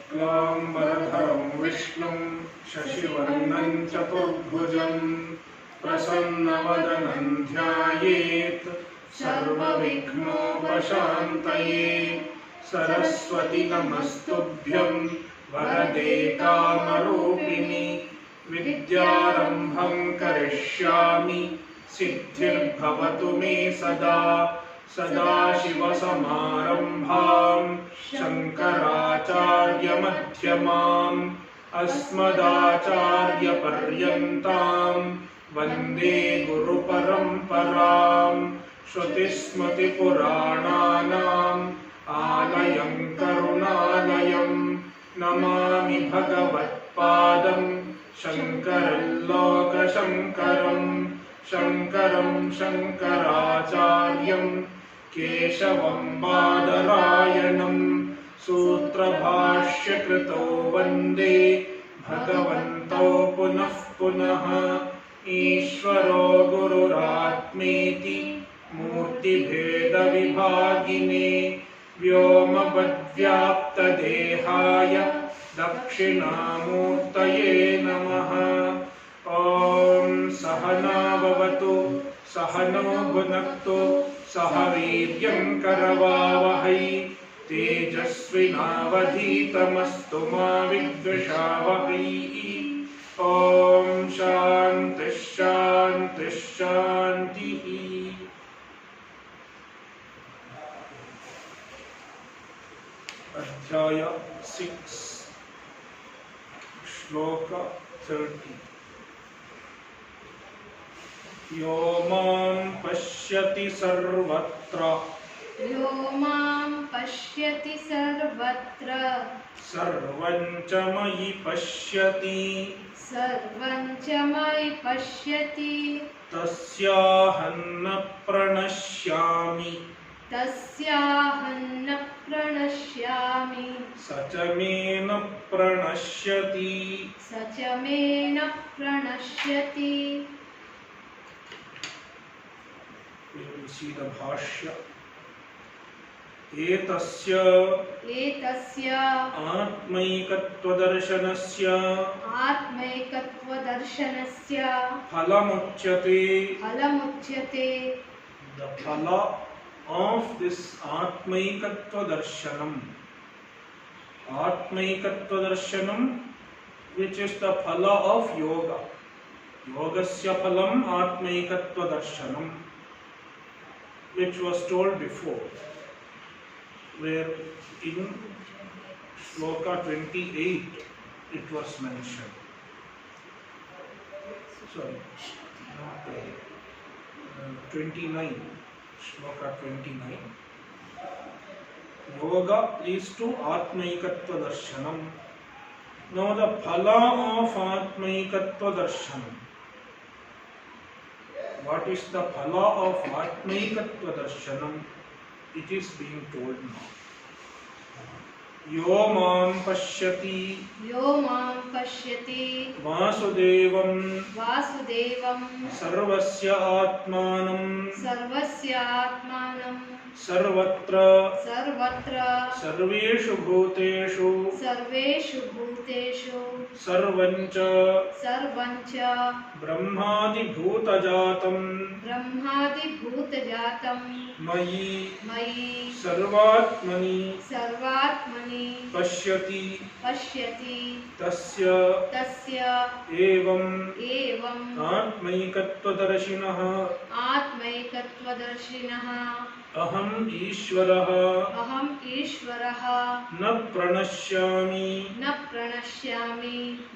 शुक्लांबरधरं विष्णुं शशिवर्णं चतुर्भुजं प्रसन्नवदनं ध्यायेत् सर्वविघ्नोपशान्तये। सरस्वती नमस्तुभ्यं वरदे कामरूपिणि विद्यारम्भं करिष्यामि सिद्धिर्भवतु मे सदा। सदाशिवसमारम्भां शङ्कराचार्यमध्यमाम् अस्मदाचार्यपर्यन्तां वन्दे गुरुपरम्पराम्। श्रुतिस्मृतिपुराणानाम् आलयं करुणालयं नमामि भगवत्पादं शङ्करं लोकशङ्करं। शङ्करं शङ्कराचार्यं केशवं बादरायणं सूत्रभाष्यकृतौ वन्दे भगवन्तौ पुनः पुनः। ईश्वरो गुरुरात्मेति मूर्तिभेदविभागिने व्योमवद्व्याप्तदेहाय दक्षिणामूर्तये नमः। ॐ सहना भवतु सहनौ भुनक्तु सह वीर्यं करवावहै तेजस्विनावधीतमस्तु मा विद्विषावहै। ॐ शान्तिः शान्तिः शान्तिः। अध्याय 6 श्लोक 30। यो मां पश्यति सर्वत्र सर्वं च मयि पश्यति तस्याहं न प्रणश्यामि स च मे न प्रणश्यति। We will see the bhashya. एतस्य आत्मैकत्वदर्शनस्य फलमुच्यते। The phala of this Atmaikatva-darshanam, which is the phala of yoga. Yogasya phalam Atmaikatva-darshanam, which was told before, where in shloka 28 it was mentioned. Sorry, not 29. Shloka 29. Yoga leads to Atmaikatva darshanam. Now the phala of Atmaikatva darshanam. What is the phala of Atmaikatva darshanam? It is being told now. यो मां पश्यति वासुदेवं सर्वस्य आत्मानं सर्वत्र सर्वेषु भूतेषु सर्वं च ब्रह्मादिभूतजातं मयि सर्वात्मनि पश्यति तस्य एवं आत्मैकत्वदर्शिनः अहम् ईश्वरः न प्रणश्यामि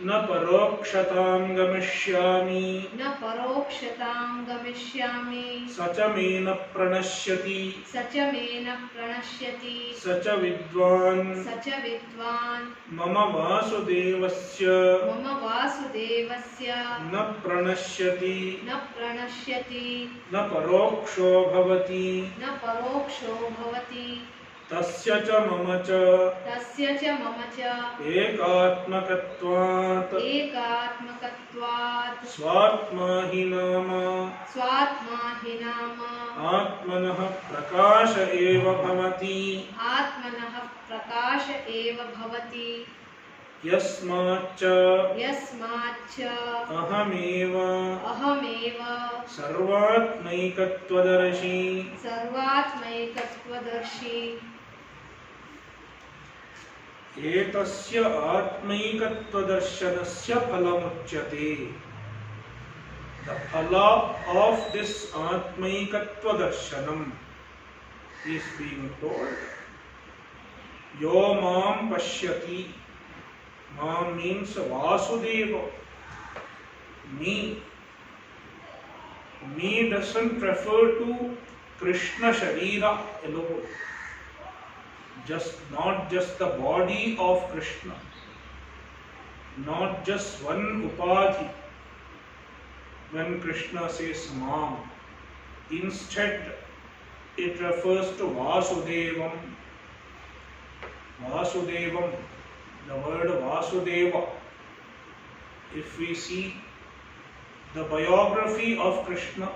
न परोक्षतां गमिष्यामि स च मे न प्रणश्यति स च विद्वान् मम वासुदेवस्य न प्रणश्यति न परोक्षो भवति तस्य च मम च एकात्मकत्वात् स्वात्मा हि नाम आत्मनः प्रकाश एव भवति यस्माच्च अहमेव सर्वात्मैकत्वदर्शी एतस्य आत्मैकत्वदर्शनस्य फलमुच्यते. The phala of this Atmaikatva is being told. Yo mam pashyati. Mam means Vasudeva. Me. Me doesn't refer to Krishna Sharira alone. Not just the body of Krishna. Not just one upadhi. When Krishna says Mam, instead it refers to Vasudevam. Vasudevam, the word Vasudeva. If we see the biography of Krishna,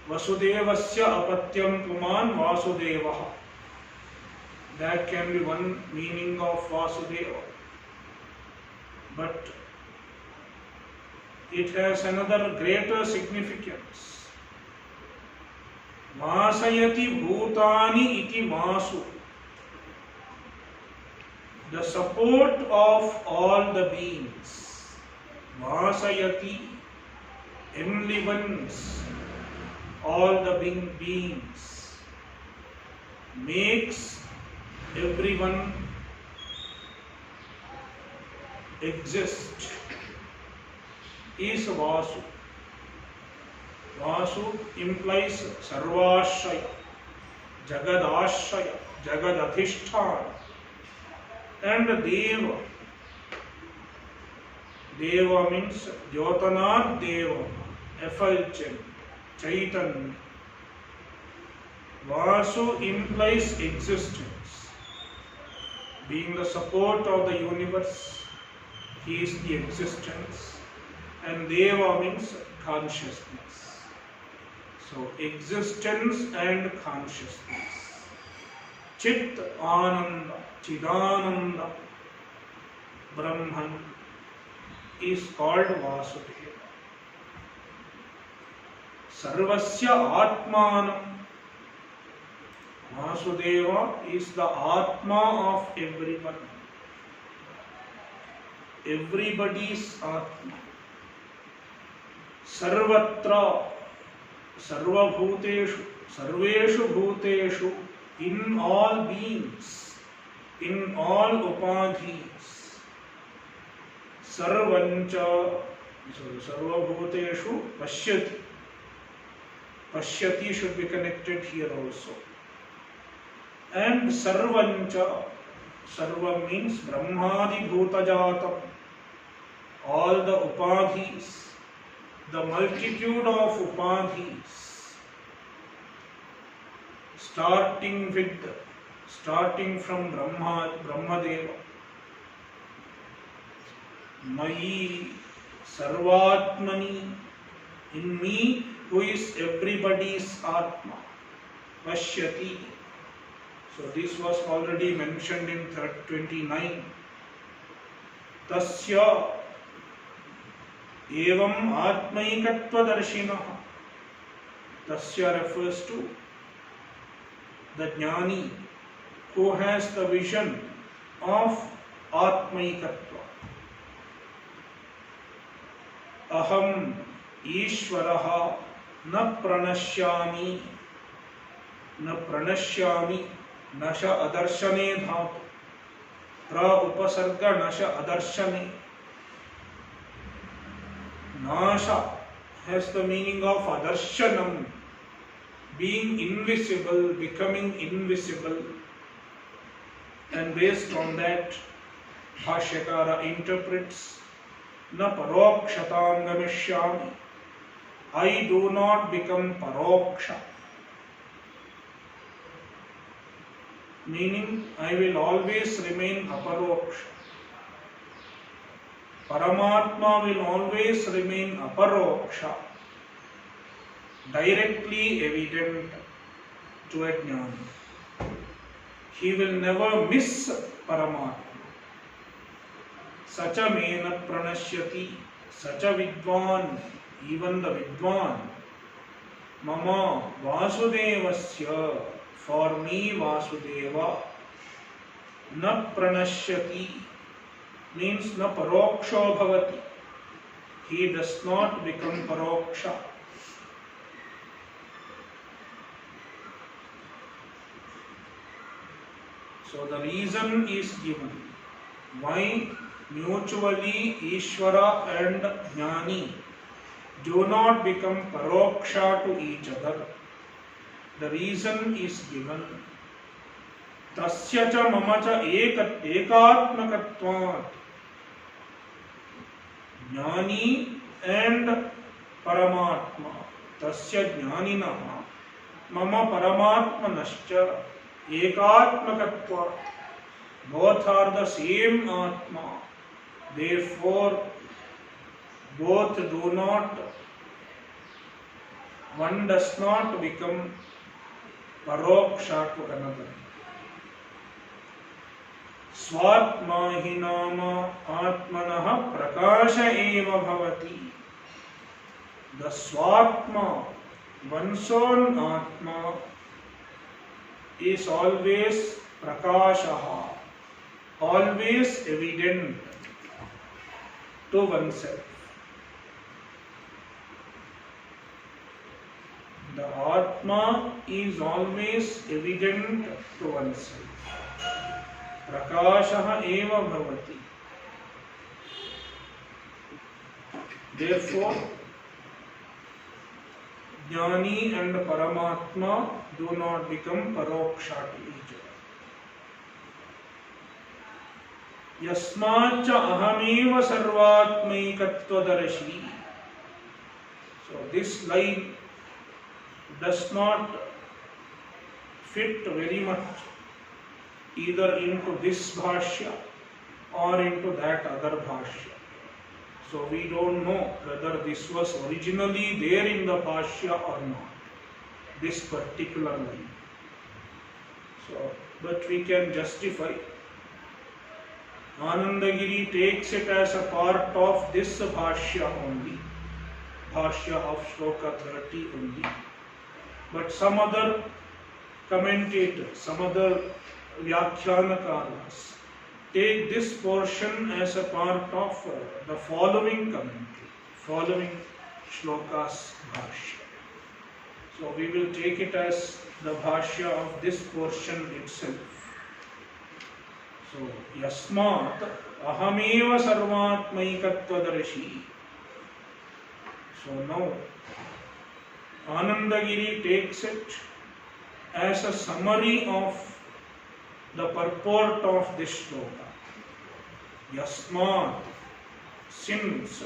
Vasudevasya apatyam puman Vasudevaha. That can be one meaning of Vasudeva. But it has another greater significance. Vasayati bhutani iti vasu. The support of all the beings. Vasayati enlivens all the beings. Makes everyone exist. Is Vasu. Vasu implies Sarvashaya, Jagadashaya, Jagadathisthana, and Deva. Deva means Jyotanad Deva, effulgent, Chaitanya. Vasu implies existence. Being the support of the universe, he is the existence. And Deva means consciousness. So existence and consciousness. Chit Ananda, Chidananda, Brahman is called Vasudeva. Sarvasya Atmanam. Vasudeva is the Atma of everyone. Everybody's Atma. Sarvatra, Sarvabhuteshu, Sarveshu Bhuteshu, in all beings, in all upadhis. Sarvancha, so Sarvabhuteshu Pashyati. Pashyati should be connected here also. And Sarvancha, Sarva means Brahmadi Bhutajatam. All the upadhis, the multitude of upadhis, starting from Brahmadeva. Mai Sarvatmani, in me who is everybody's Atma. Pashyati. So this was already mentioned in 29. Tasya evam atmaikatvadarshinaha. Tasya refers to the jnani who has the vision of atmaikatva. Aham Ishvaraha na pranashyami. Nasha adarshane dhatu. Pra upasarga nasha adarshane. Nasha has the meaning of adarshanam, being invisible, becoming invisible. And based on that, Bhashyakara interprets, na parokshatam gamishyami. I do not become paroksha. Meaning, I will always remain aparoksha. Paramatma will always remain aparoksha, directly evident to a jnani. He will never miss Paramatma. Sacha mena pranashyati, sacha vidwan, even the vidwan, mama vasudevasya, for me Vasudeva, na pranashyati means na paroksho bhavati, he does not become paroksha. So the reason is given why mutually Ishvara and Jnani do not become paroksha to each other. The reason is given. Tasya cha mama cha ekatmakatvat. Jnani and Paramatma. Tasya jnanina mama paramatmanascha ekatmakatva. Both are the same Atma. Therefore, both do not, one does not become paroksha to another. Swatma hi nama atmanah prakasha eva bhavati. The Swatma, one's own Atma, is always prakasha, always evident to oneself. The Atma is always evident to oneself. Prakasha eva bhavati. Therefore, Jnani and Paramatma do not become paroksha to each other. Yasmacha ahameva sarvatmaikattvadarshi. So this line does not fit very much either into this bhashya or into that other bhashya. So we don't know whether this was originally there in the bhashya or not, this particular line. So, but we can justify. Anandagiri takes it as a part of this bhashya only, bhashya of shloka 30 only. But some other commentators, some other Vyakhyanakaras take this portion as a part of the following commentary, following shlokas bhashya. So we will take it as the bhashya of this portion itself. So yasmat ahameva sarvatmaikattvadarshi. So now Anandagiri takes it as a summary of the purport of this shloka. Yasmat, since.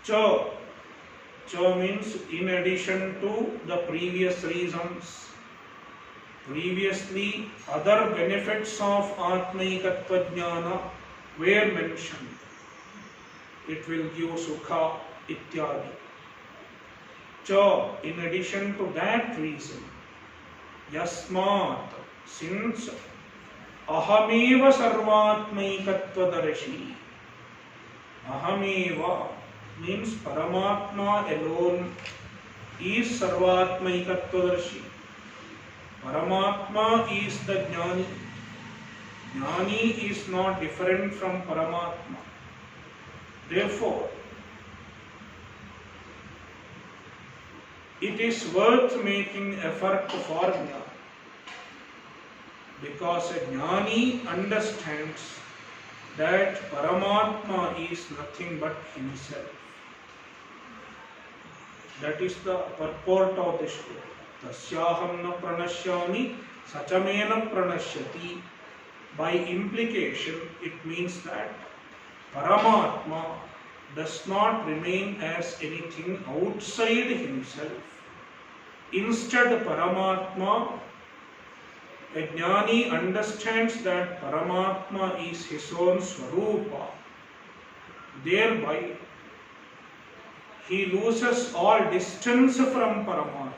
Cha, cha means in addition to the previous reasons. Previously, other benefits of Atmaikattva Jnana were mentioned. It will give sukha ityadi. Cha, in addition to that reason, yasmat, since ahameva sarvatmaikattvadarshi. Ahameva means Paramatma alone is sarvatmaikattvadarshi. Paramatma is the Jnani. Jnani is not different from Paramatma. Therefore, it is worth making effort for Jnana, because a Jnani understands that Paramatma is nothing but himself. That is the purport of this shloka. Tasyaham na pranashyami sachamena pranashyati. By implication, it means that Paramatma does not remain as anything outside himself. Instead, Paramatma, a Jnani understands that Paramatma is his own Swarupa. Thereby, he loses all distance from Paramatma.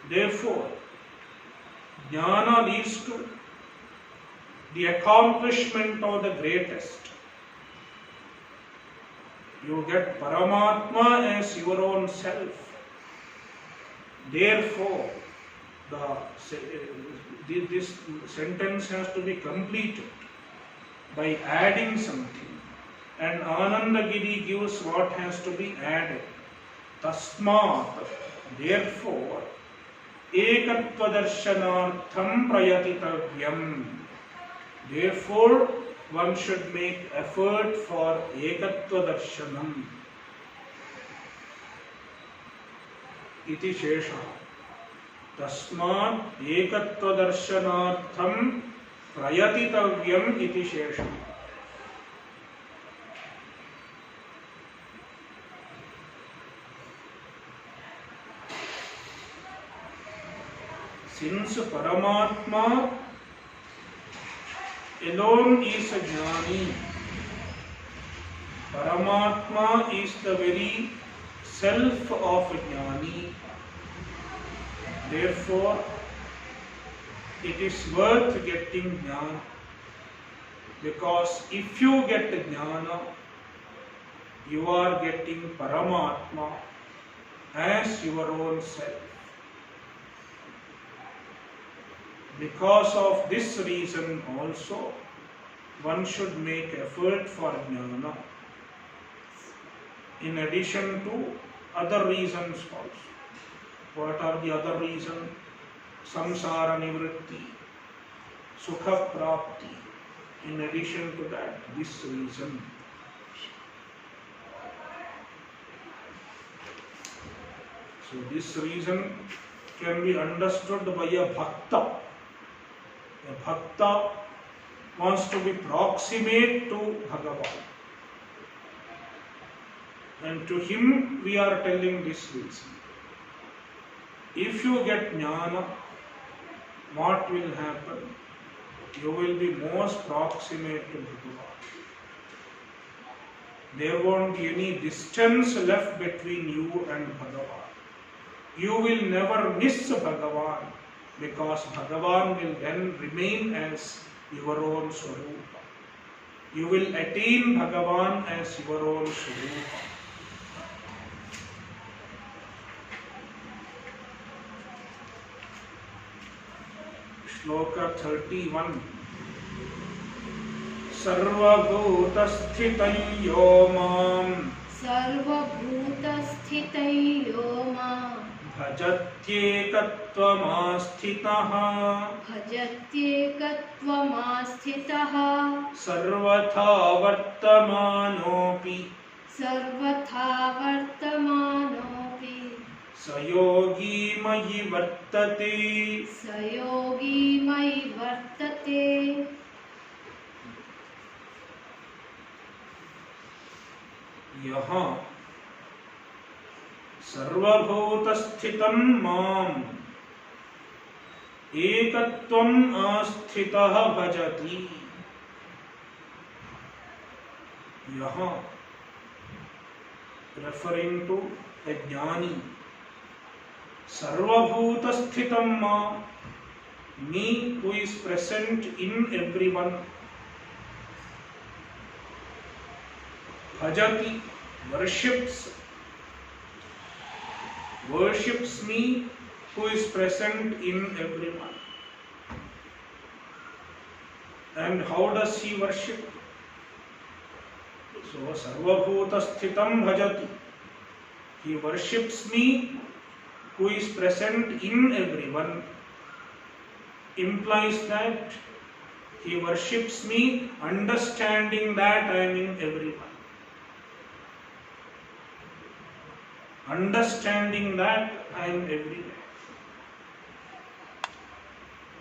Therefore, Jnana leads to the accomplishment of the greatest. You get Paramatma as your own self. Therefore, this sentence has to be completed by adding something. And Anandagiri gives what has to be added. Tasmat, therefore, ekatva darshanartham prayatitavyam. Therefore, one should make effort for ekatva darshanam. Iti shesha. Tasmat ekatva darshanartham prayatitavyam iti shesha. Since Paramatma alone is a jnani, Paramatma is the very self of a jnani. Therefore, it is worth getting jnana, because if you get jnana, you are getting Paramatma as your own self. Because of this reason also, one should make effort for jnana, in addition to other reasons also. What are the other reasons? Samsara nivritti, sukha prapti. In addition to that, this reason. So this reason can be understood by a bhakta. A bhakta wants to be proximate to Bhagavan. And to him we are telling this reason. If you get jnana, what will happen? You will be most proximate to Bhagavan. There won't be any distance left between you and Bhagavan. You will never miss Bhagavan, because Bhagavan will then remain as your own Swarupa. You will attain Bhagavan as your own Swarupa. Shloka 31. Sarvabhutasthitay yo mam Sarvabhutasthitay yo mam Bhajatyekattvamastithah Bhajatyekattvamastithah Sarvatha vartamanopi Sarvatha vartamanopi Sayogi mayi vartate. Sayogi mayi vartate. यहाँ सर्वभूतस्थितं माम एकत्वं आस्थितः भजति. यहाँ referring to a jnani. Sarvabhutassthitam ma, me who is present in everyone. Bhajati, worships me who is present in everyone. And how does he worship? So, Sarvabhutassthitam bhajati. He worships me who is present in everyone. Implies that he worships me understanding that I am in everyone. Understanding that I am everywhere.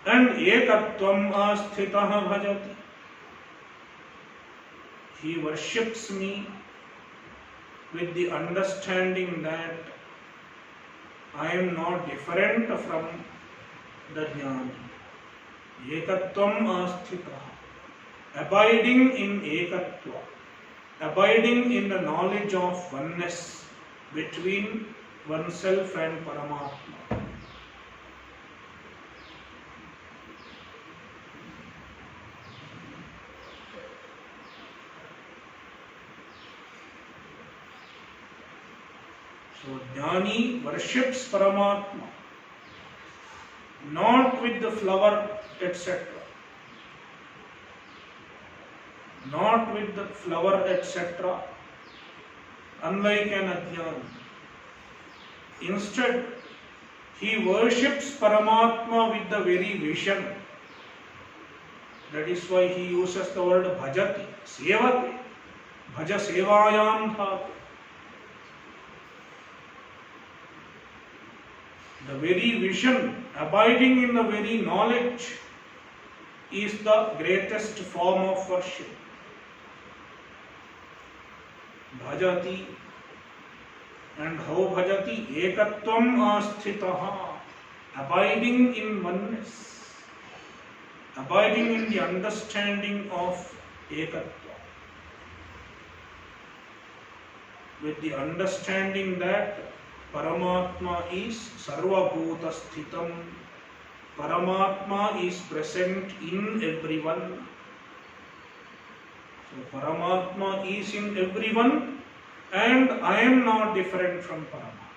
And ekatvam asthitah bhajati. He worships me with the understanding that I am not different from the jnani. Ekatvam asthitah. Abiding in ekatva. Abiding in the knowledge of oneness between oneself and Paramatma. So Jnani worships Paramatma not with the flower, etc. Not with the flower, etc. Unlike an Ajnani. Instead, he worships Paramatma with the very vision. That is why he uses the word bhajati, sevate, bhaja sevayam dhatu. The very vision, abiding in the very knowledge, is the greatest form of worship. Bhajati. And how bhajati? Ekatvam asthitaha. Abiding in oneness. Abiding in the understanding of ekatva. With the understanding that Paramatma is sarvabhuta sthitam. Paramatma is present in everyone. So Paramatma is in everyone and I am not different from Paramatma.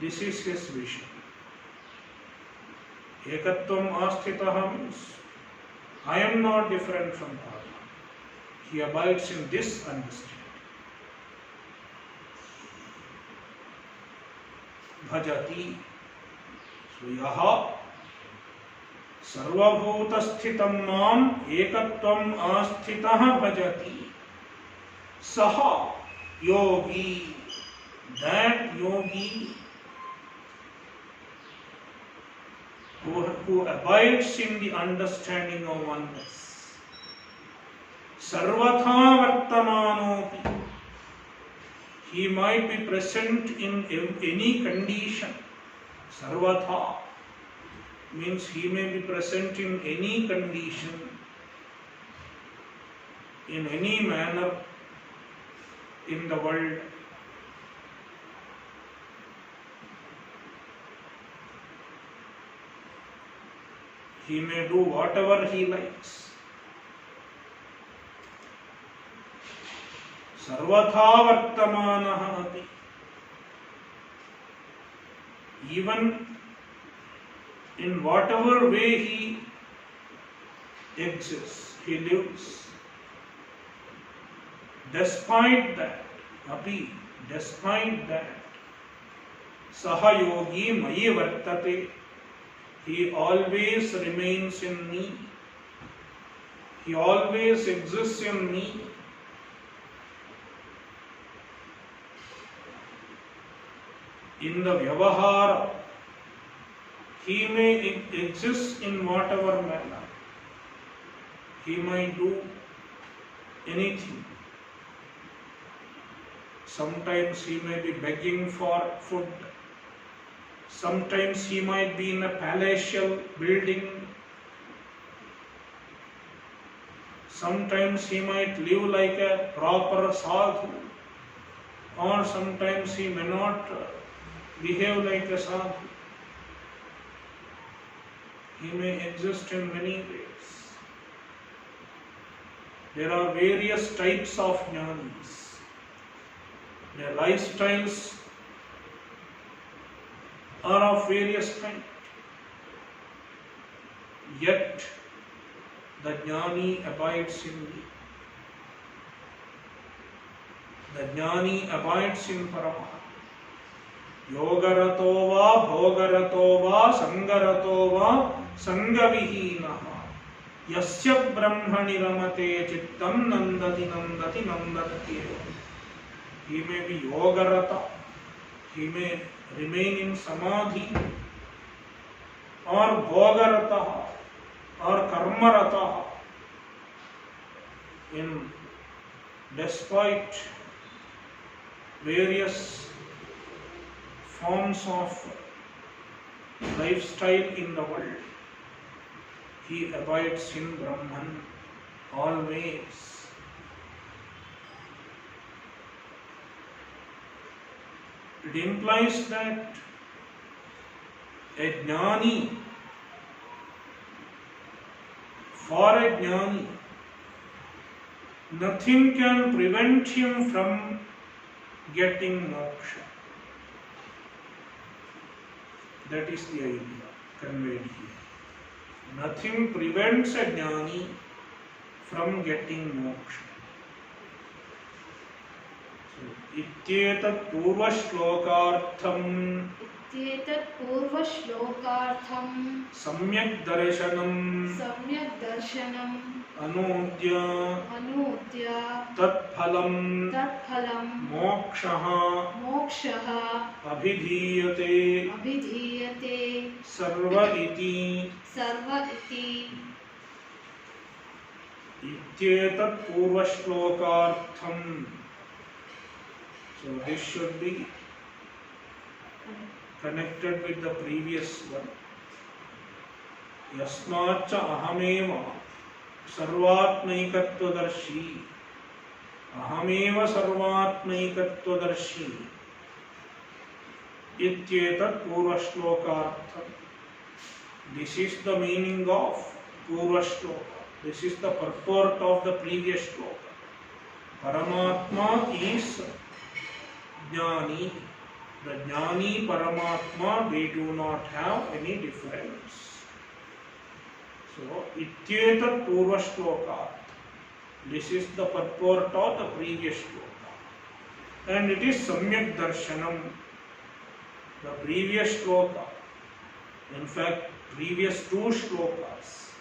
This is his vision. Ekatvam asthitaha means I am not different from Paramatma. He abides in this understanding. Bhajati. So yaha sarvabhutashthitam mam ekatvam asthitaha bhajati. Saha yogi. That yogi who abides in the understanding of oneness. Sarvatha vartamanopi. He might be present in any condition. Sarvatha means he may be present in any condition, in any manner in the world. He may do whatever he likes. Sarvatha vartamanaha api. Even in whatever way he exists, he lives. Despite that, api, despite that, saha yogi mayi vartate. He always remains in me. He always exists in me. In the vyavahara, he may exist in whatever manner. He may do anything. Sometimes he may be begging for food. Sometimes he might be in a palatial building. Sometimes he might live like a proper sadhu. Or sometimes he may not behave like a sadhu. He may exist in many ways. There are various types of jnanis. Their lifestyles are of various kinds. Yet the jnani abides in me. The jnani abides in Paramatma. Yogarato va, bhogarato va, sangarato va, sangavihinaha. Yasya brahmani ramate chittam nandati nandati nandatyeva. He may be yogarata. He may remain in samadhi, or bhogarata, or karmarata. In despite various forms of lifestyle in the world, he abides in Brahman always. It implies that a jnani, for a jnani, nothing can prevent him from getting moksha. That is the idea conveyed here. Nothing prevents a jnani from getting moksha. So, ityetat purva shlokartham इत्येतत् पूर्वश्लोकार्थं सम्यक् दार्शनं सम्यक् दर्शनम् अनूद्य अनूद्य तत्फलं मोक्षः अभिधीयते सर्व इति इत्येतत् पूर्वश्लोकार्थं. So this should be connected with the previous one. यस्माच्च अहमेव सर्वात्मैकत्वदर्शी इत्येतत् पूर्वश्लोकार्थम्. This is the meaning of पूर्वश्लोक. This is the purport of the previous shloka. Paramatma is Jnani. The Jnani Paramatma, they do not have any difference. So, Ityetat Purva Shloka. This is the purport of the previous shloka. And it is Samyak Darshanam. The previous shloka, in fact, previous two shlokas,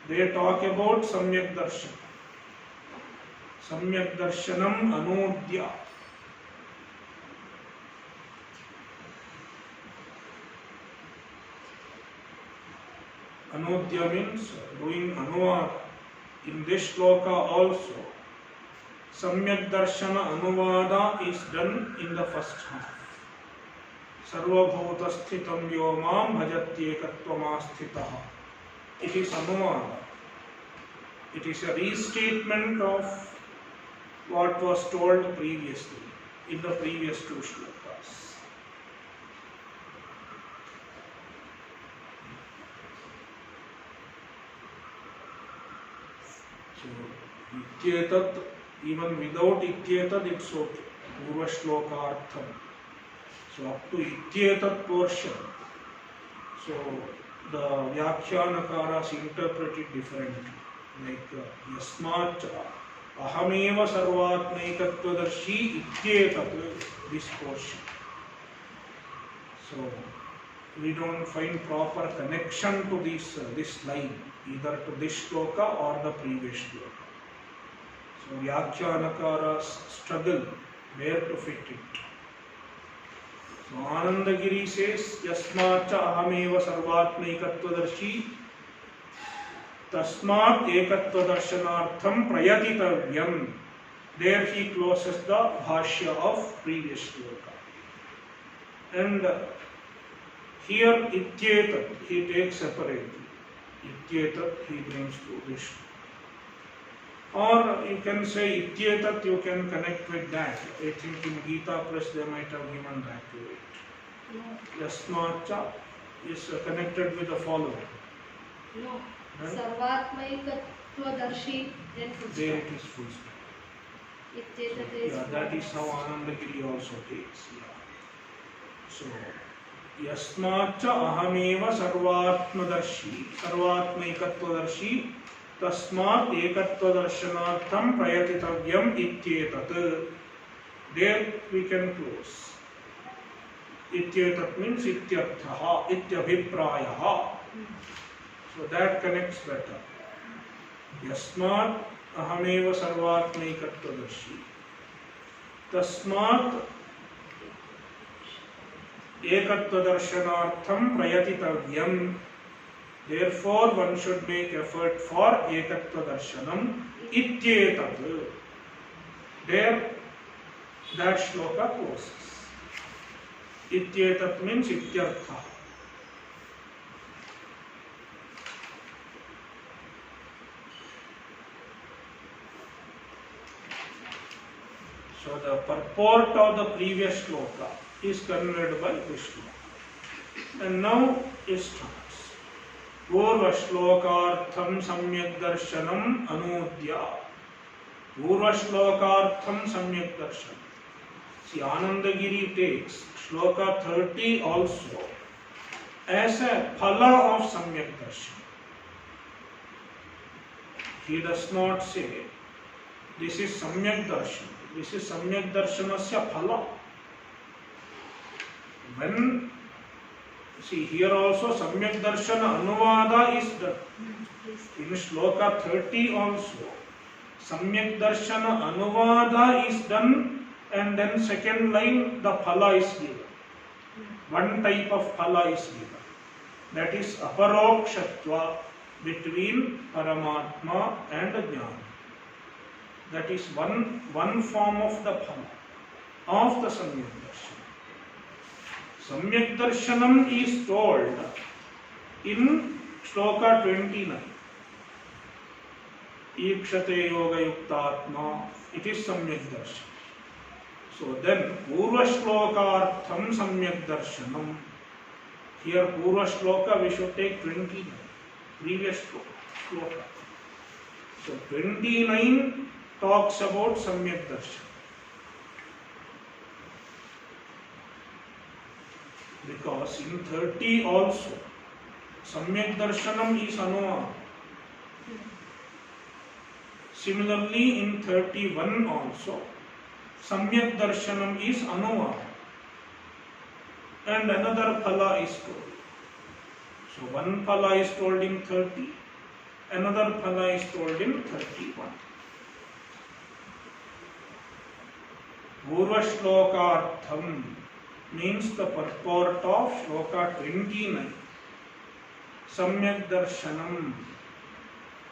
they talk about Samyak Darshanam. Samyak Darshanam Anudya. Anudya means doing anuvada. In this shloka also, Samyak Darshana Anuvada is done in the first half. Sarvabhuta sthitam vyomam bhajatyekatvamasthitaha. It is anuvada. It is a restatement of what was told previously in the previous two shlokas. So, ityetat, even without ityetat, it's okay. Purva shlokartham. So, up to ityetat portion. So, the Vyakhyanakaras interpret it differently. Like yasmacha ahameva sarvatmaikatvadarshi ityetat, this portion. So, we don't find proper connection to this line, either to this shloka or the previous shloka. So, Vyakhyanakaras struggle where to fit it. So, Anandagiri says, Yasmacha ahameva sarvatmaikatvadarshi tasmat ekatvadarsanartham prayatitavyam. There he closes the bhashya of previous shloka. And here ityetat he takes separately. Ityetat he brings to this. Or you can say ityetat, you can connect with that. I think in Gita Press they might have given that to it. Yasmacha is connected with the following. No. Sarvatmaikatvadarshi, then full stop. There it is full stop. Yeah, that is how Anandagiri also takes. Yeah. So, Yasmacha ahameva sarvatmaikatvadarshi tasmat ekatvadarsanartham prayatitavyam ityetat. There we can close. Ityetat means ityarthaha, ityabhiprayaha. So that connects better. Yasmat ahameva sarvatmaikatvadarshi tasmat ekatvadarsanartham prayatitavyam. Therefore, one should make effort for ekatvadarsanam ityetat. There, that shloka closes. Ityetat means ityartha. So the purport of the previous shloka is conveyed by this shloka. And now it starts. Purva shlokartham samyak darshanam anudya. Purva shlokartham samyak darshanam. See, Anandagiri takes shloka 30 also as a phala of Samyak Darshan. He does not say this is Samyak Darshan. This is Samyak Darshanasya phala. When, see, here also Samyak Darshana Anuvada is done. In shloka 30 also, Samyak Darshana Anuvada is done, and then second line the phala is given. One type of phala is given. That is aparokshatva between Paramatma and Jnana. That is one form of the phala of the Samyak Darshan. Samyak Darshanam is told in shloka 29. Ikshate yoga yuktatma, it is Samyak Darshan. So then, Purva Shlokartham Samyak Darshanam. Here, Purva Shloka we should take 29, previous shloka. So 29 talks about Samyak Darshan. Because in 30 also, Samyak Darshanam is Anuvada. Similarly, in 31 also, Samyak Darshanam is Anuvada. And another phala is told. So one phala is told in 30, another phala is told in 31. Purva Shlokartham means the purport of shloka 29. Samyak Darshanam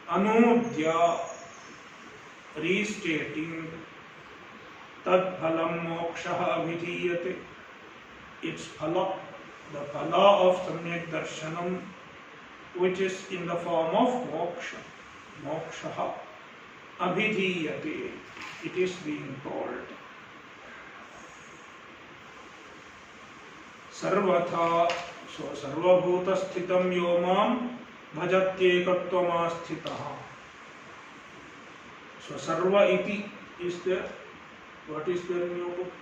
Anudya, restating tad phalam moksha abhidhiyate. Its phala, the phala of Samyak Darshanam, which is in the form of moksha. Moksha abhidhiyate. It is being told. Sarvatha, so sarvabhuta sthitam yomam bhajatyekattvamastithah. So sarva iti is there. What is there in your book?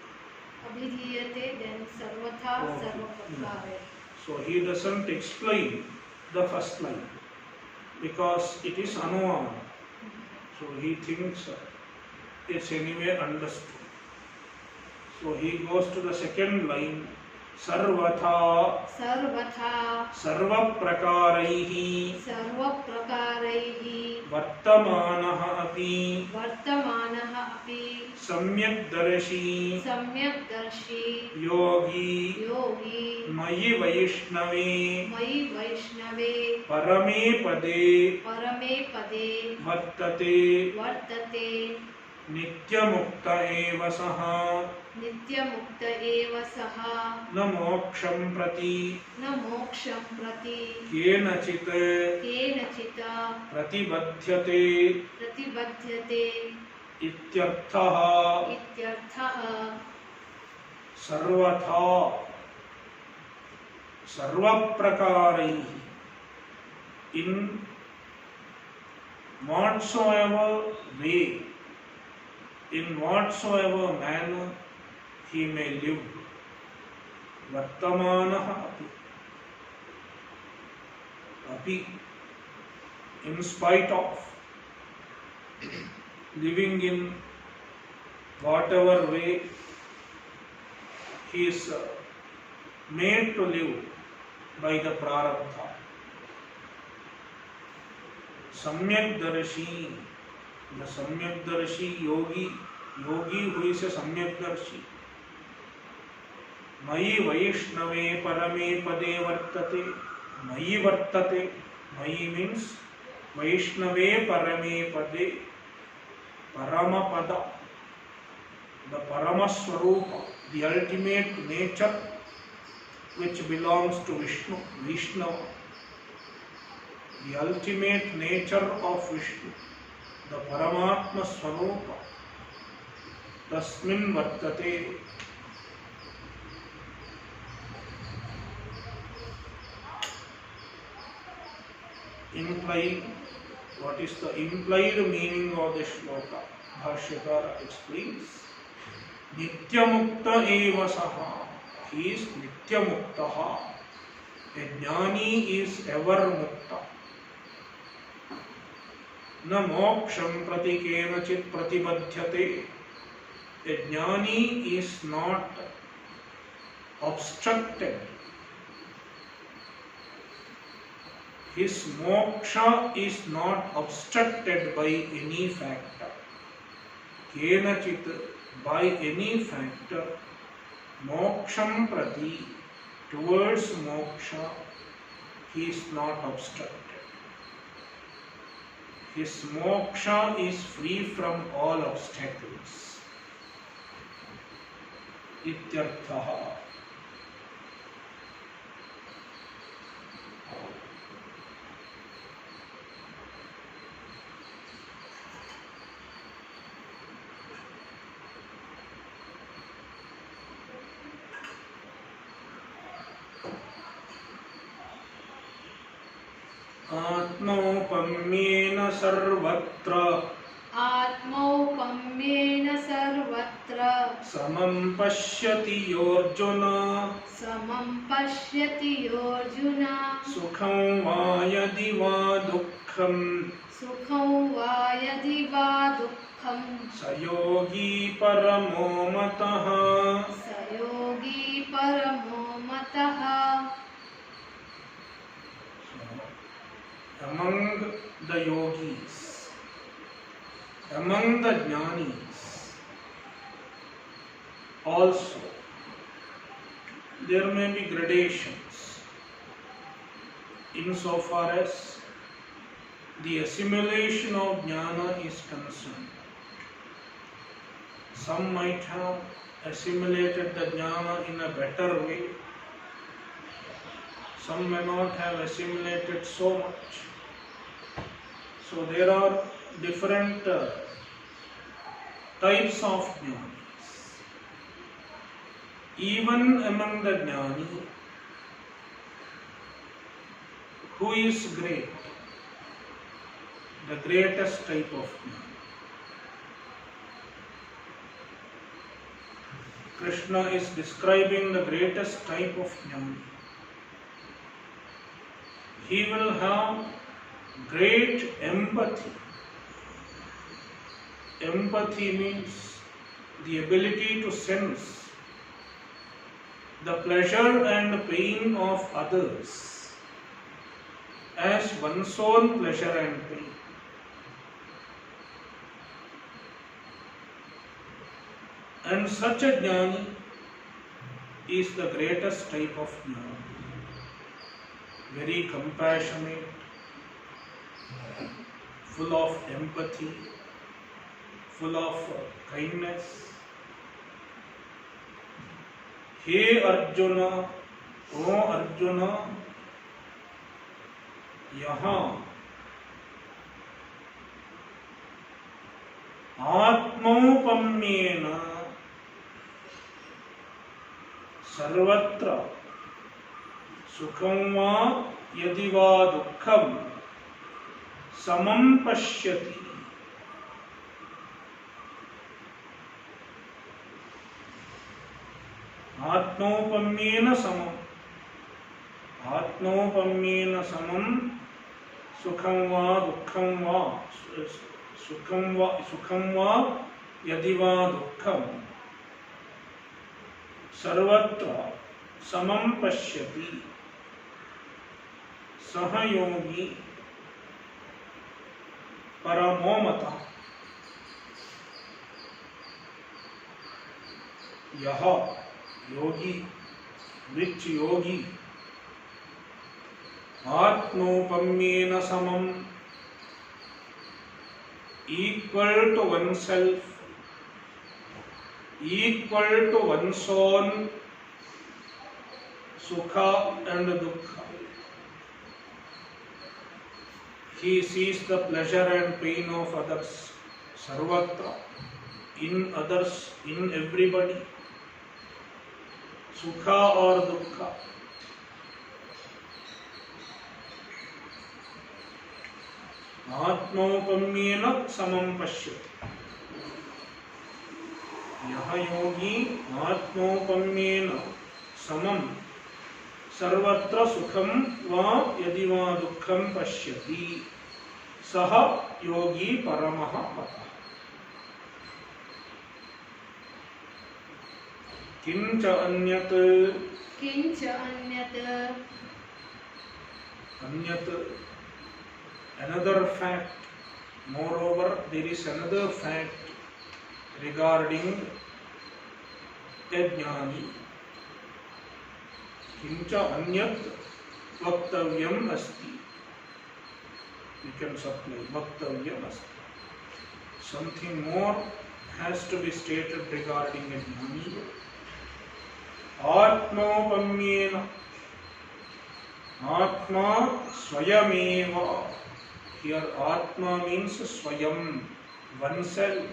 Abhidhiyate, then sarvatha, sarvaprakare. So he doesn't explain the first line because it is Anuvada. So he thinks it's anyway understood. So he goes to the second line. Sarvatha, Sarvatha, sarvaprakaraihi, sarvaprakaraihi, vartamanaha api, vartamanaha api, samyakdarshi, samyakdarshi, yogi, yogi, mayi vaishnave, mayi vaishnave, parame pade, parame pade, vartate, vartate, nityamukta eva saha, nityamukta eva saha, na moksham prati, na moksham prati, kenachit, kenachita, pratibadhyate, pratibadhyate, ityarthaha, ityarthaha, sarvatha, sarvaprakaraihi. In whatsoever way, in whatsoever manner he may live. Vartamanaha api, in spite of living in whatever way he is made to live by the prarabdha. Samyakdarshi, the Samyakdarshi yogi who is a Samyakdarshi. Mayi Vaishnave Parame Pade Vartate. Mayi Vartate. Mayi means Vaishnave Parame Pade. Paramapada. The Paramaswarupa, the ultimate nature which belongs to Vishnu, Vishnava. The ultimate nature of Vishnu, the Paramatma Swarupa. Tasmin Vartate. Implied, what is the implied meaning of the shloka? Bhashyakara explains. Nityamukta eva saha. He is nityamuktaha. A jnani is ever mukta. Na moksham prati kenachit pratibadhyate. A jnani is not obstructed. His moksha is not obstructed by any factor. Kenachit, by any factor, moksham prati, towards moksha, he is not obstructed. His moksha is free from all obstacles. Ityarthaha. आत्मौपम्येन सर्वत्र आत्मौपम्येन सर्वत्र समं पश्यति योऽर्जुन समं पश्यति योऽर्जुन सुखं वा यदि वा दुःखं सुखं वा यदि वा दुःखं स योगी परमो मतः स योगी परमो मतः. Among the yogis, among the jnanis, also there may be gradations insofar as the assimilation of jnana is concerned. Some might have assimilated the jnana in a better way, some may not have assimilated so much. So there are different types of jnanis. Even among the jnani, who is great? The greatest type of jnani. Krishna is describing the greatest type of jnani. He will have great empathy. Empathy means the ability to sense the pleasure and pain of others as one's own pleasure and pain. And such a jnani is the greatest type of jnani. Very compassionate, full of empathy, full of kindness. He Arjuna, O Arjuna, यहाँ आत्मौपम्येन सर्वत्र सुखं वा यदि वा दुःखं समं पश्यति. आत्मौपम्येन समं, आत्मौपम्येन समं सुखं वा दुःखं वा सुखं वा यदि वा दुःखं सर्वत्र समं पश्यति. सह योगी परमो मतः. यह योगी, which योगी आत्मौपम्येन समम, equal to oneself, equal to one's own sukha and dukkha. He sees the pleasure and pain of others, sarvatra, in others, in everybody, sukha or dukkha. आत्मौपम्येन समं पश्यति. यह योगी आत्मौपम्येन समं सर्वत्र सुखं वा यदि वा दुःखं पश्यति सः योगी परमः मतः। किंच अन्यत् another fact, moreover there is another fact regarding a jnani. किंच अन्यत् वक्तव्यम् अस्ति, you can supply वक्तव्यम् अस्ति, something more has to be stated regarding a jnani. आत्मौपम्येन, आत्मा स्वयमेव, here atma means swayam, oneself.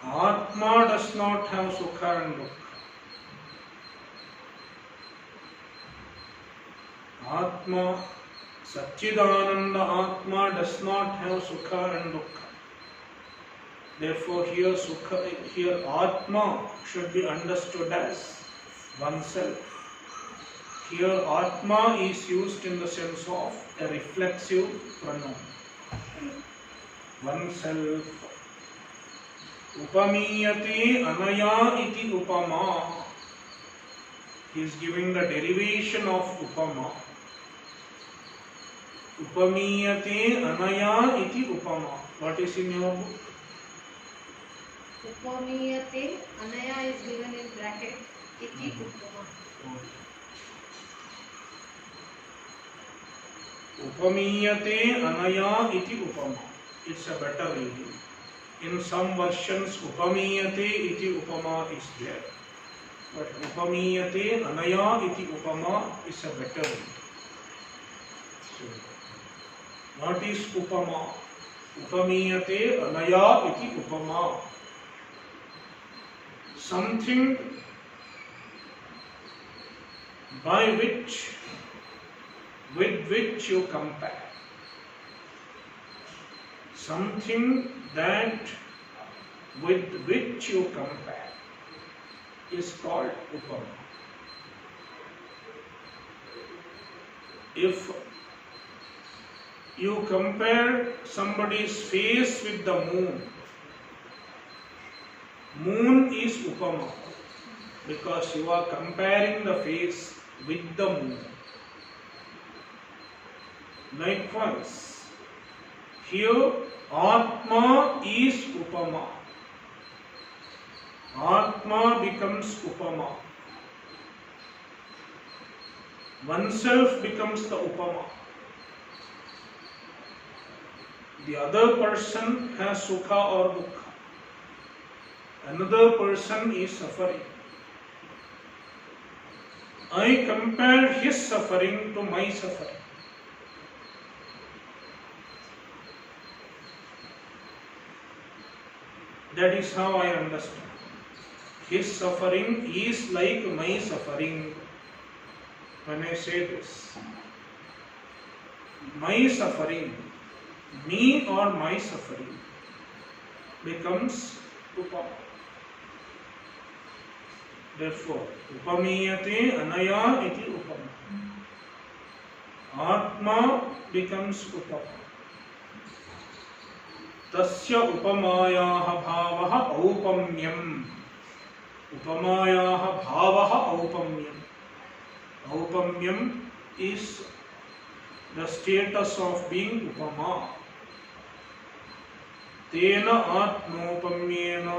Atma does not have sukha and dukkha. Atma, Satchidananda Atma does not have sukha and dukkha. Therefore here Atma should be understood as oneself. Here Atma is used in the sense of a reflexive pronoun. Oneself. Upamiyate anaya iti upama. He is giving the derivation of upama. Upamiyate anaya iti upama. What is in your book? Upamiyate anaya is given in bracket. Iti upama. Upamiyate anaya iti upama. It's a better reading. In some versions, upamiyate iti upama is there. But upamiyate anaya iti upama is a better reading. So, what is upama? Upamiyate anaya iti upama. Something with which you compare. Something that with which you compare is called upama. If you compare somebody's face with the moon is upama, because you are comparing the face with the moon. Likewise, here Atma is upama. Atma becomes upama. Oneself becomes the upama. The other person has sukha or dukkha. Another person is suffering. I compare his suffering to my suffering. That is how I understand. His suffering is like my suffering. When I say this, my suffering, me or my suffering, becomes upama. Therefore, upamiyate anaya iti upama. Atma becomes upama. Tasya upamayaha bhavaha aupamyam. Upamayaha bhavaha aupamyam. Aupamyam is the status of being upama. Tena atmopamyena.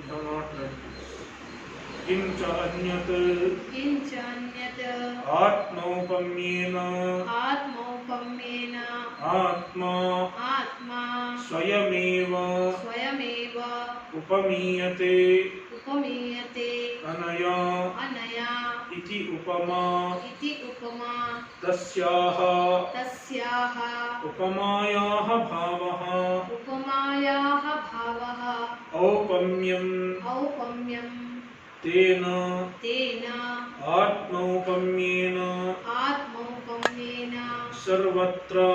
Do not read this. Kincha anyat atmopamyena atma swayameva upamiyate anaya iti upama tasyaha upamayaha bhavaha aupamyam tena atmaupamyena sarvatra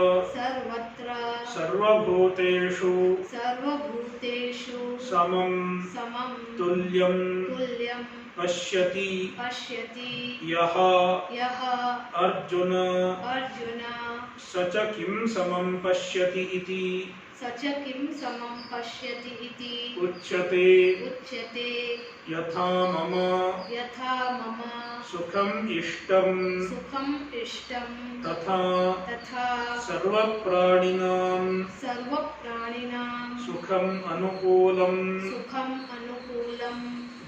सर्वभूतेषु सर्वभूतेषु समं समं तुल्यं तुल्यं पश्यति पश्यति यः यः अर्जुन अर्जुन स च किं समं पश्यति इति स च किं समं पश्यति इति उच्यते उच्यते यथा मम यथा मम सुखम् इष्टं सुखम् इष्टं तथा तथा सर्वप्राणिनां सर्वप्राणिनां सुखम् अनुकूलं सुखम् अनुकूलं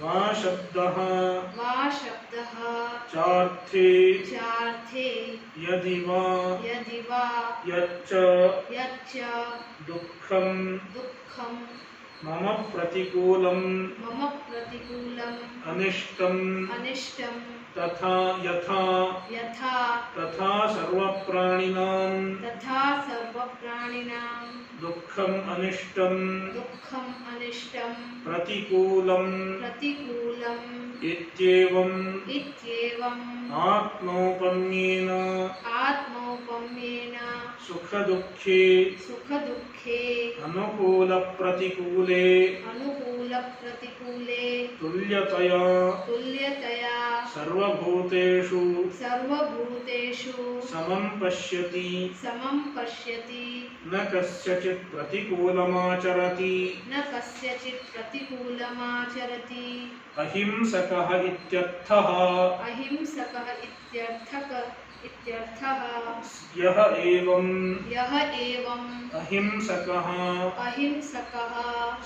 वा शब्दः वा शब्दः चार्थे चार्थे यदि वा यदि वा यच्च यच्च दुःखं दुःखं मम प्रतिकूलं मम प्रतिकूलम् अनिष्टं अनिष्टं तथा यथा यथा तथा सर्वप्राणिनां तथा सर्वप्राणिनां दुःखम् अनिष्टं दुःखम् अनिष्टं प्रतिकूलं प्रतिकूलम् इत्येवम् इत्येवम् आत्मौपम्येन आत्मौपम्येन सुखदुःखे सुखदुःखे अनुकूलप्रतिकूले अनुकूलप्रतिकूले तुल्यतया तुल्यतया सर्वभूतेषु सर्वभूतेषु समं पश्यति समं पश्यति न कस्यचित् प्रतिकूलमाचरति न कस्यचित् प्रतिकूलमाचरति अहिंसकः इत्यर्थः अहिंसकः इत्यर्थः यः यः एवम् अहिंसकः अहिंसकः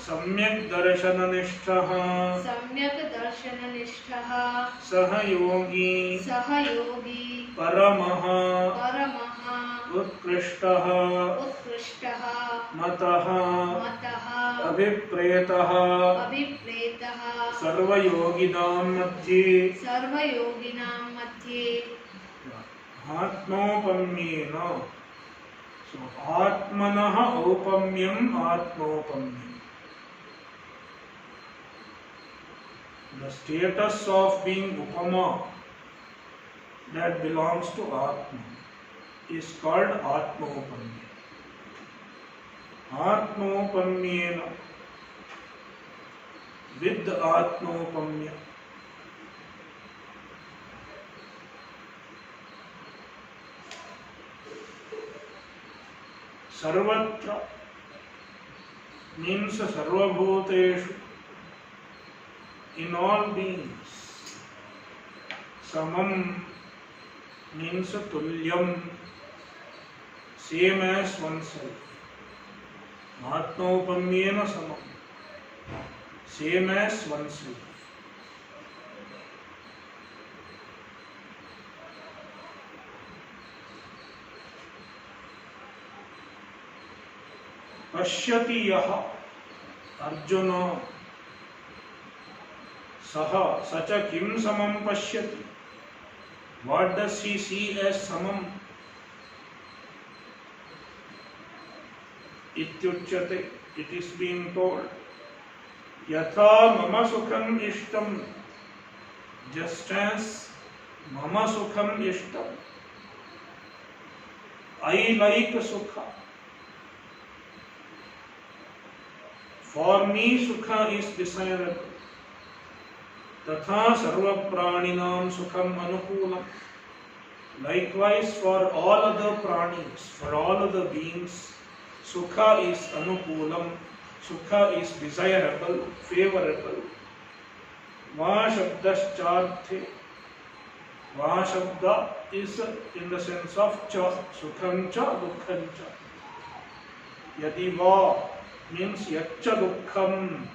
सम्यक् दर्शननिष्ठः सम्यक् दर्शननिष्ठः सः योगी सः योगी परमः उत्कृष्टः उत्कृष्टः मतः मतः अभिप्रेतः सर्वयोगिनां मध्ये आत्मौपम्येन आत्मनः औपम्यम् आत्मौपम्यम्. The status of being upama that belongs to Atma is called Atmaupamya. Atmaupamyena, with Atmaupamya, सर्वत्र means sarvabhuteshu, in all beings. Samam means tulyam, same as oneself. Atmaupamyena samam, same as oneself. पश्यति यः अर्जुन सः स च किं समं पश्यति. What does he see as samam? Ityuchyate, it is being told. Yatha mama sukham ishtam, just as mama sukham ishtam. I like sukha. For me, sukha is desirable. Tatha sarva praninam sukham anukulam. Likewise, for all other pranis, for all other beings, sukha is anukulam. Sukha is desirable, favorable. Va shabdascharthe. Va shabda is in the sense of cha, sukham cha, dukkham cha. Yadi va means yaccha dukkham.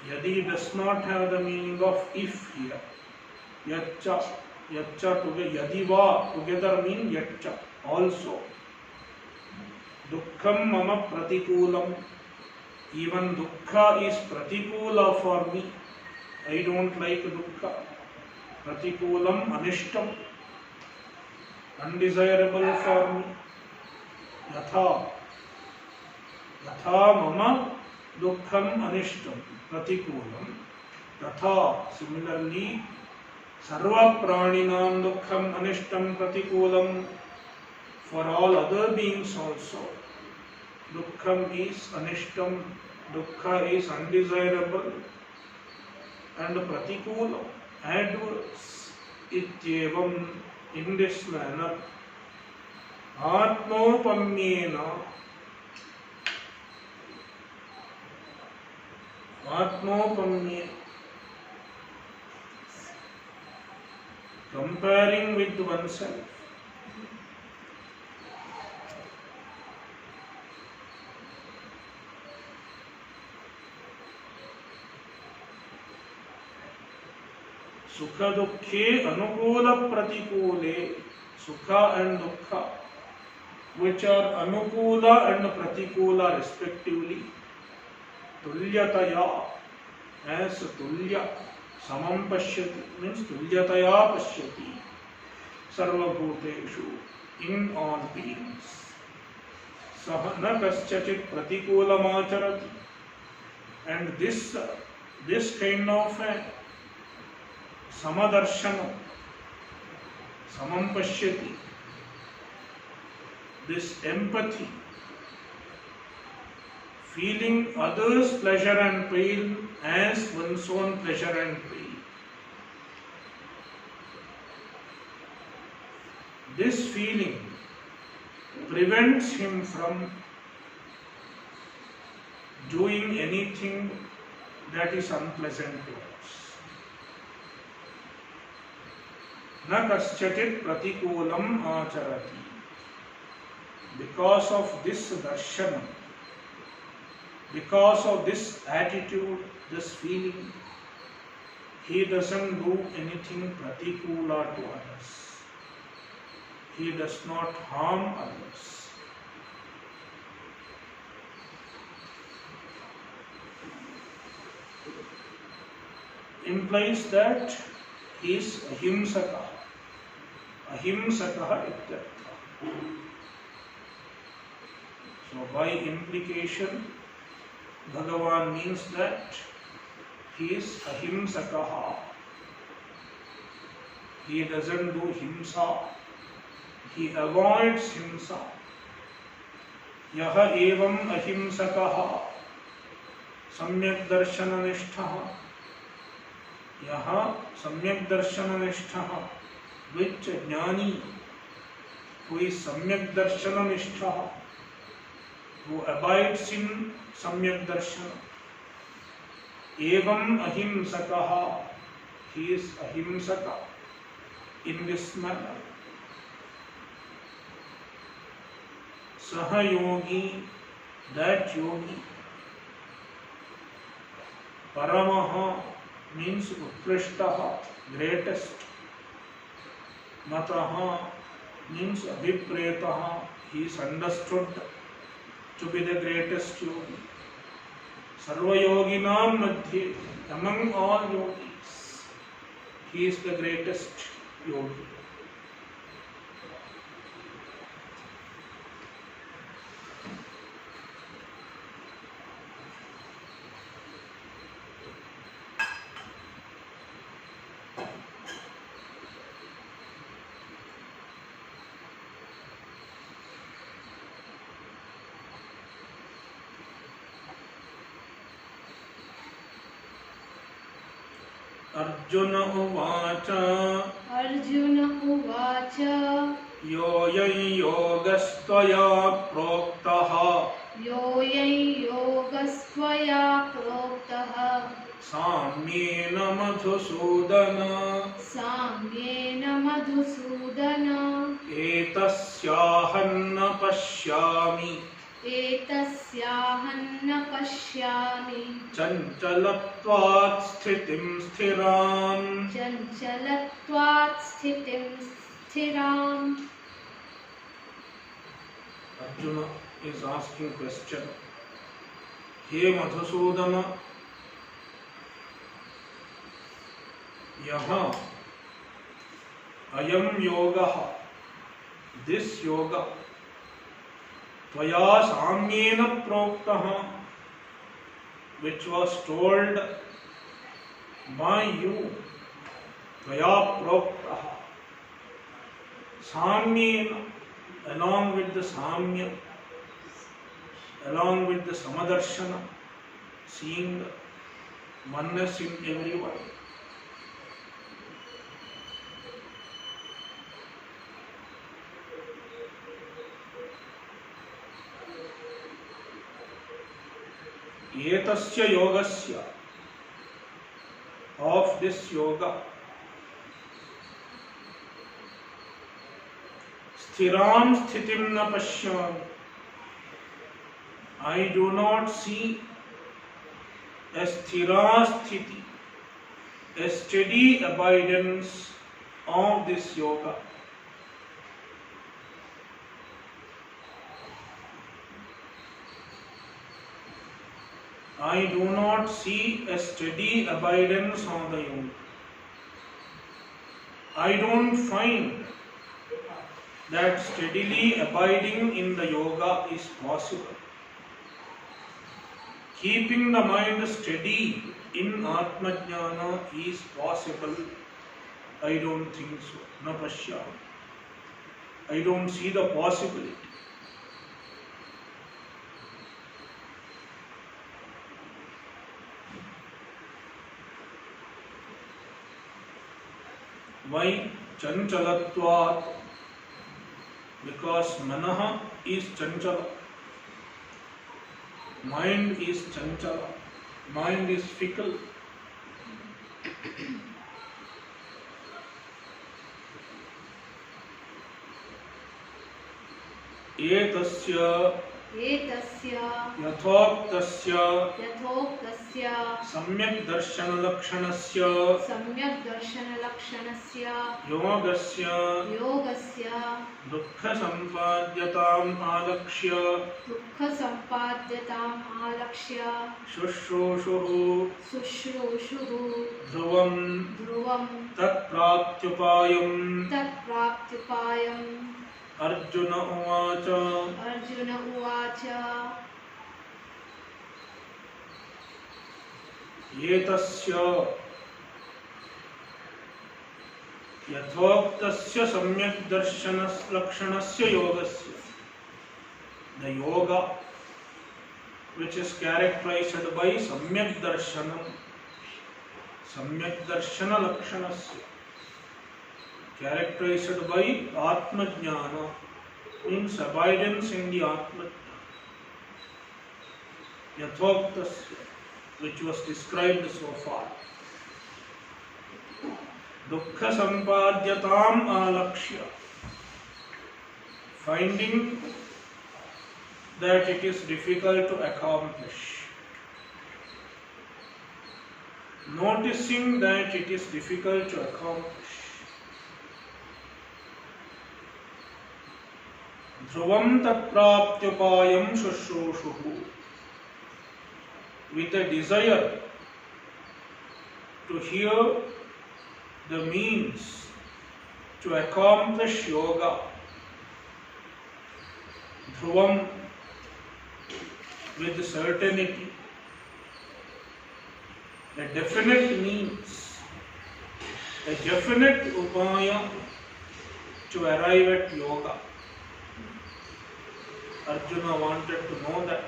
Yadi does not have the meaning of if here. Yaccha together, yadi va together mean yaccha also. Dukkham mama pratikulam. Even dukkha is pratikula for me. I don't like dukkha. Pratikulam anishtam. Undesirable for me. Yatha mama dukkham anishtam pratikulam. Tatha, similarly, sarva praninam dukkham anishtam pratikulam. For all other beings also, dukkham is anishtam, dukkha is undesirable and pratikulam, adverse. Ityevam, in this manner, atmopamyena, comparing with oneself, sukha dukkhe anukula pratikule, sukha and dukkha, which are anukula and pratikula respectively, tulyataya, as tulya, samam pashyati, means tulyataya pashyati, sarvabhuteshu, in all beings. Saha na kaschachit pratikulam acharati, and this kind of samadarshana, samam pashyati, this empathy, feeling others' pleasure and pain as one's own pleasure and pain. This feeling prevents him from doing anything that is unpleasant to us. Na kaschachit pratikulam acharati. Because of this darshan, because of this attitude, this feeling, he doesn't do anything pratikula to others. He does not harm others. Implies that he is ahimsaka. Ahimsaka ityartha. So by implication, Bhagavan means that he is ahimsakaha. He doesn't do himsa. He avoids himsa. Yaha evam ahimsakaha samyak darshananishtaha. Yaha samyak darshananishtaha, which jnani, who is samyak darshananishtaha, who abides in samyak darshana. Evam ahimsakaha, he is ahimsaka in this manner. Saha yogi, that yogi. Paramaha means utkrishtaha, greatest. Mataha means abhipretaha, he is understood to be the greatest yogi. Sarva yoginam madhye, among all yogis, he is the greatest yogi. Arjuna uvacha. Arjuna uvacha. Yoyai yogastvaya proktaha. Yoyai yogastvaya proktaha. Samyena madhusudana. Samyena madhusudana. Etasyahanna pashyami. Etasyahanna pashyami. Chanchalatvat sthitim sthiram. Chanchalatvat sthitim sthiram. Arjuna is asking question. He Madhusudana, yaha ayam yoga, this yoga, tvaya samyena proktaha, which was told by you, tvaya proktaha, samyena, along with the Samya, along with the Samadarshana, seeing oneness in everyone. Etasya yogasya, of this yoga, sthiram sthitim na pashyami, I do not see a sthira sthiti, a steady abidance of this yoga. I do not see a steady abidance on the yoga. I don't find that steadily abiding in the yoga is possible. Keeping the mind steady in Atma Jnana is possible. I don't think so. Na pashyami. I don't see the possibility. Why? Chanchalatvat. Because manaha is chanchala. Mind is chanchala. Mind is fickle. Etasya यथोक्तस्य सम्यक् दर्शन लक्षणस्य योगस्य दुःख संपाद्यताम् आलक्ष्य शुश्रूषुः ध्रुवम् तत्प्राप्त्युपायम् अर्जुन उवाच एतस्य यथोक्तस्य सम्यक् दर्शन लक्षणस्य योगस्य, the yoga which is characterized by सम्यक् darshanam, सम्यक् darshana lakshanasya, characterized by Atma Jnana, means abidance in the Atma Jnana. Yathoktasya, which was described so far. Dukkha sampadyatam alakshya, finding that it is difficult to accomplish. Noticing that it is difficult to accomplish. Dhruvam tatpraptyupayam shushrushuhu, with a desire to hear the means to accomplish yoga. Dhruvam, with certainty, a definite means, a definite upaya to arrive at yoga. Arjuna wanted to know that,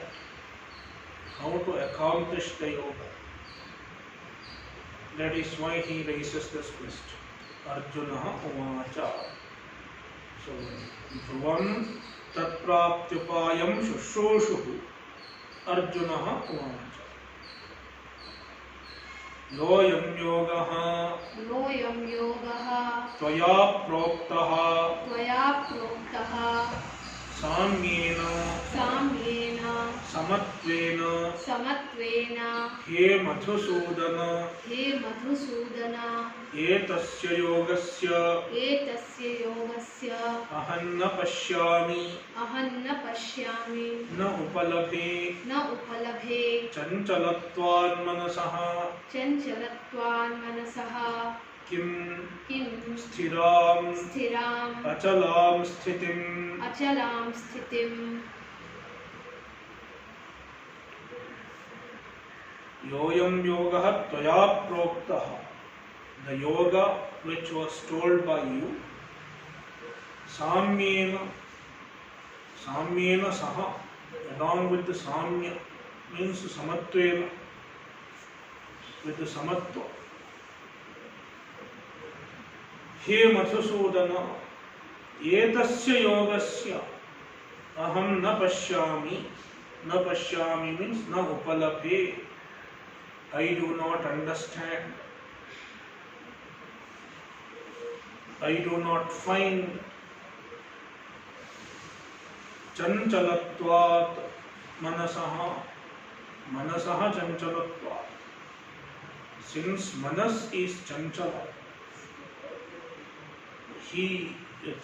how to accomplish the yoga. That is why he raises this question. Arjuna uvacha. So, dhruvam tatpraptyupayam shushushuhu. Arjuna uvacha. Loyam yogaha tvaya proktaha Samyena samattvena he madhusudana etasya yogasya ahanna pashyami na upalabhe chanchalatvan manasaha किम स्थिराम अचलाम स्थितिम योयम योगः त्वया प्रोक्तः, the yoga which was told by you, साम्येन Samyena saha, along with the samya, means samatvena, with the samatva. हे मधुसूदन, एतस्य योगस्य अहम न पश्यामि. न पश्यामि means न उपलभे. I do not understand. I do not find. चंचलत्वात् मनसः, मनसः चंचलत्वात्. Since manas is chanchala, he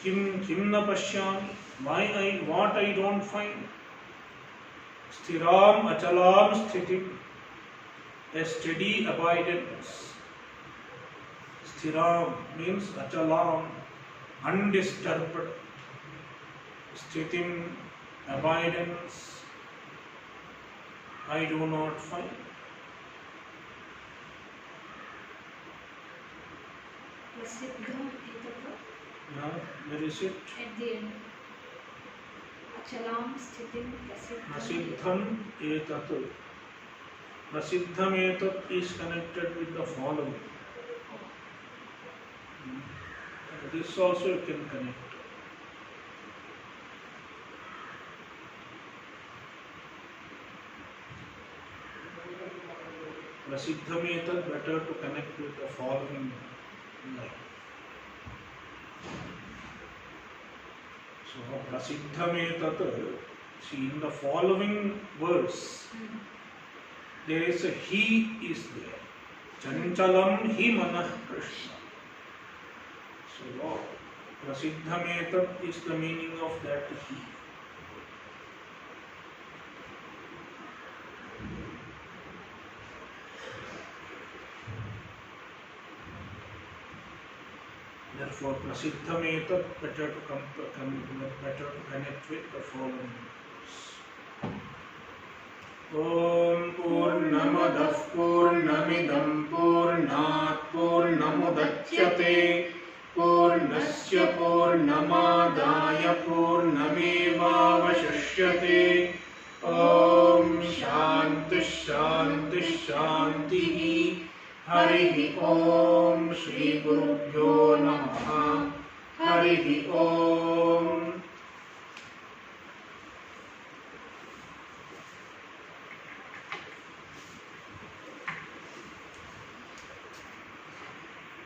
kim na pashyami, what I don't find. Sthiram achalam sthitim, a steady abidance. Sthiram means achalam, undisturbed. Sthitim, abidance, I do not find. Prasiddham etata. Yeah, where is it? At the end. Achalam sthitim Prasiddham etat. Prasiddham etat is connected with the following. This also you can connect. Prasiddham etat, better to connect with the following line. So prasiddham etat, see in the following verse, there is a he is there. Chanchalam hi manah Krishna. So prasiddham etat is the meaning of that he. Therefore, prasiddham etat, better to connect with the following words. Om Purnamadah Purnamidam Purnat Purnamudachyate Purnasya Purnamadaya Purnamevavashishyate. Om Shanti Shanti Shanti. Harihi Om Shri Gurubhyo Namaha. Harihi Om.